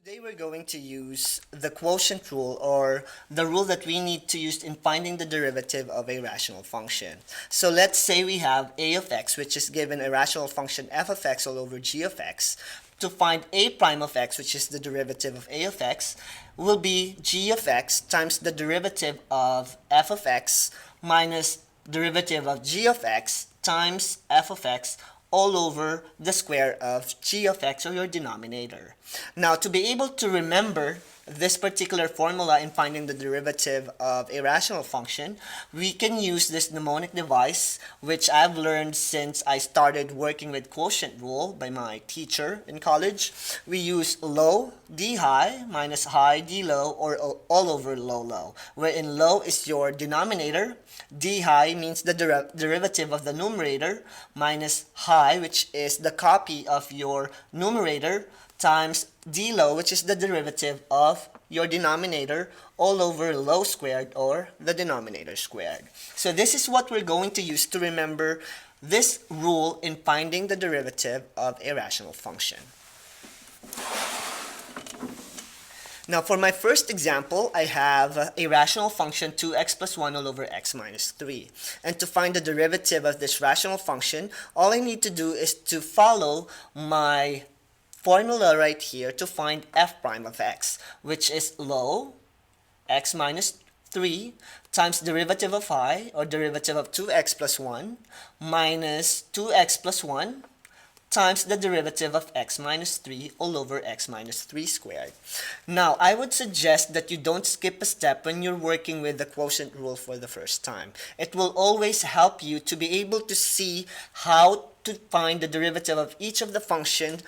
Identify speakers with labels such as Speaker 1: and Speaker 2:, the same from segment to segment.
Speaker 1: Today we're going to use the quotient rule, or the rule that we need to use in finding the derivative of a rational function. So let's say we have a of x, which is given a rational function f of x all over g of x. To find a prime of x, which is the derivative of a of x, will be g of x times the derivative of f of x minus derivative of g of x times f of x all over the square of g of x, or your denominator. Now, to be able to remember this particular formula in finding the derivative of a rational function, we can use this mnemonic device, which I've learned since I started working with quotient rule by my teacher in college. We use low d high minus high d low, or all over low low, wherein low is your denominator, d high means the derivative of the numerator, minus high, which is the copy of your numerator, times d low, which is the derivative of your denominator, all over low squared, or the denominator squared. So this is what we're going to use to remember this rule in finding the derivative of a rational function. Now, for my first example, I have a rational function 2x plus 1 all over x minus 3. And to find the derivative of this rational function, all I need to do is to follow my formula right here to find f prime of x, which is low x minus 3 times derivative of I, or derivative of 2x plus 1, minus 2x plus 1 times the derivative of x minus 3 all over x minus 3 squared. Now, I would suggest that you don't skip a step when you're working with the quotient rule for the first time. It will always help you to be able to see how to find the derivative of each of the functions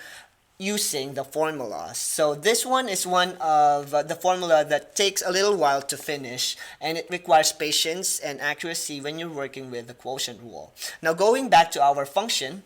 Speaker 1: using the formula. So this one is one of the formula that takes a little while to finish, and it requires patience and accuracy when you're working with the quotient rule. Now, going back to our function,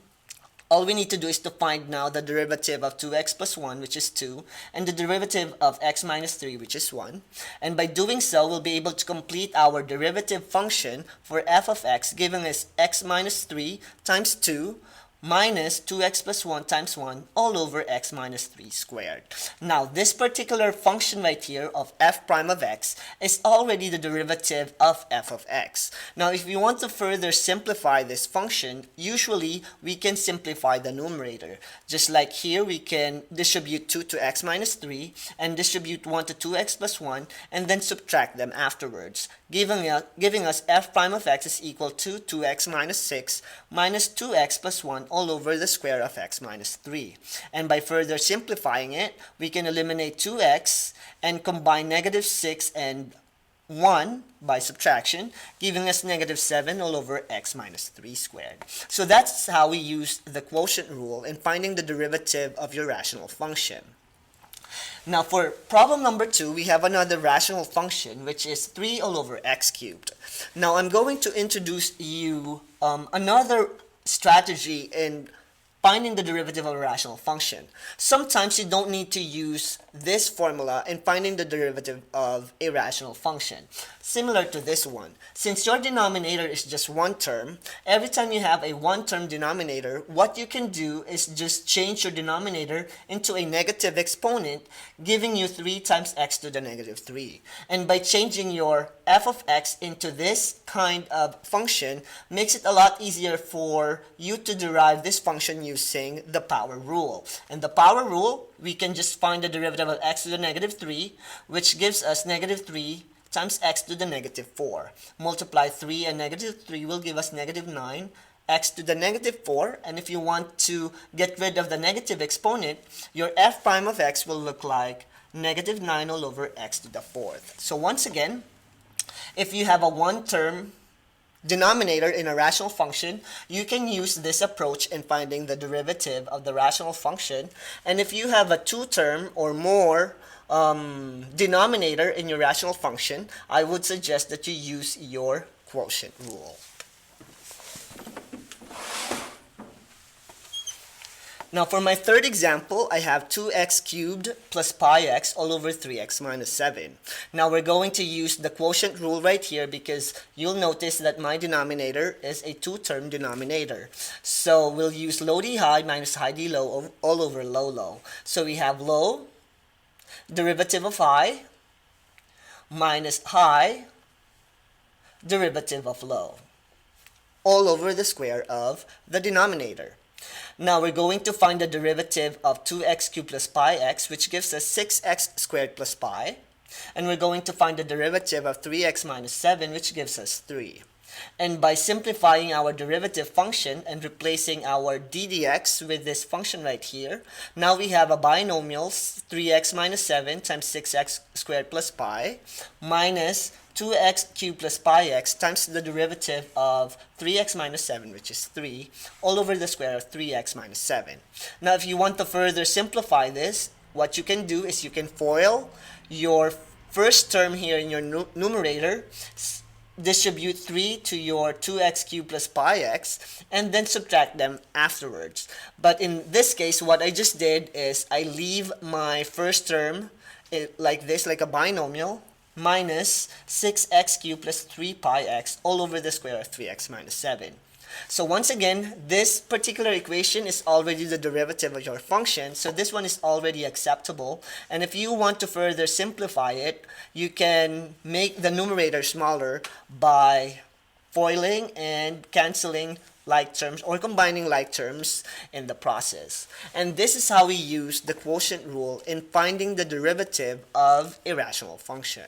Speaker 1: all we need to do is to find now the derivative of 2x plus 1, which is 2, and the derivative of x minus 3, which is 1. And by doing so, we'll be able to complete our derivative function for f of x, giving us x minus 3 times 2 minus 2x plus 1 times 1 all over x minus 3 squared. Now, this particular function right here of f prime of x is already the derivative of f of x. Now, if we want to further simplify this function, usually we can simplify the numerator. Just like here, we can distribute 2 to x minus 3 and distribute 1 to 2x plus 1 and then subtract them afterwards, giving us f prime of x is equal to 2x minus 6 minus 2x plus 1 all over the square of x minus 3. And by further simplifying it, we can eliminate 2x and combine negative 6 and 1 by subtraction, giving us negative 7 all over x minus 3 squared. So that's how we use the quotient rule in finding the derivative of your rational function. Now, for problem number 2, we have another rational function, which is 3 all over x cubed. Now, I'm going to introduce you another strategy in finding the derivative of a rational function. Sometimes you don't need to use this formula in finding the derivative of a rational function. Similar to this one, since your denominator is just one term, every time you have a one-term denominator, what you can do is just change your denominator into a negative exponent, giving you 3 times x to the negative 3. And by changing your f of x into this kind of function, makes it a lot easier for you to derive this function using the power rule. And the power rule, we can just find the derivative of x to the negative 3, which gives us negative 3 times x to the negative 4. Multiply 3 and negative 3 will give us negative 9, x to the negative 4, and if you want to get rid of the negative exponent, your f prime of x will look like negative 9 all over x to the 4th. So once again, if you have a one-term denominator in a rational function, you can use this approach in finding the derivative of the rational function. And if you have a two-term or more denominator in your rational function, I would suggest that you use your quotient rule. Now, for my third example, I have 2x cubed plus pi x all over 3x minus 7. Now, we're going to use the quotient rule right here because you'll notice that my denominator is a two-term denominator. So we'll use low d high minus high d low all over low low. So we have low derivative of high minus high derivative of low, all over the square of the denominator. Now we're going to find the derivative of 2x cubed plus pi x, which gives us 6x squared plus pi. And we're going to find the derivative of 3x minus 7, which gives us 3. And by simplifying our derivative function and replacing our ddx with this function right here, now we have a binomial 3x minus 7 times 6x squared plus pi minus 2x cubed plus pi x times the derivative of 3x minus 7, which is 3, all over the square of 3x minus 7. Now if you want to further simplify this, what you can do is you can FOIL your first term here in your numerator, distribute 3 to your 2x cubed plus pi x, and then subtract them afterwards. But in this case, what I just did is I leave my first term like this, like a binomial, minus 6x cubed plus 3 pi x all over the square of 3x minus 7. So once again, this particular equation is already the derivative of your function, so this one is already acceptable. And if you want to further simplify it, you can make the numerator smaller by foiling and canceling like terms or combining like terms in the process. And this is how we use the quotient rule in finding the derivative of a rational function.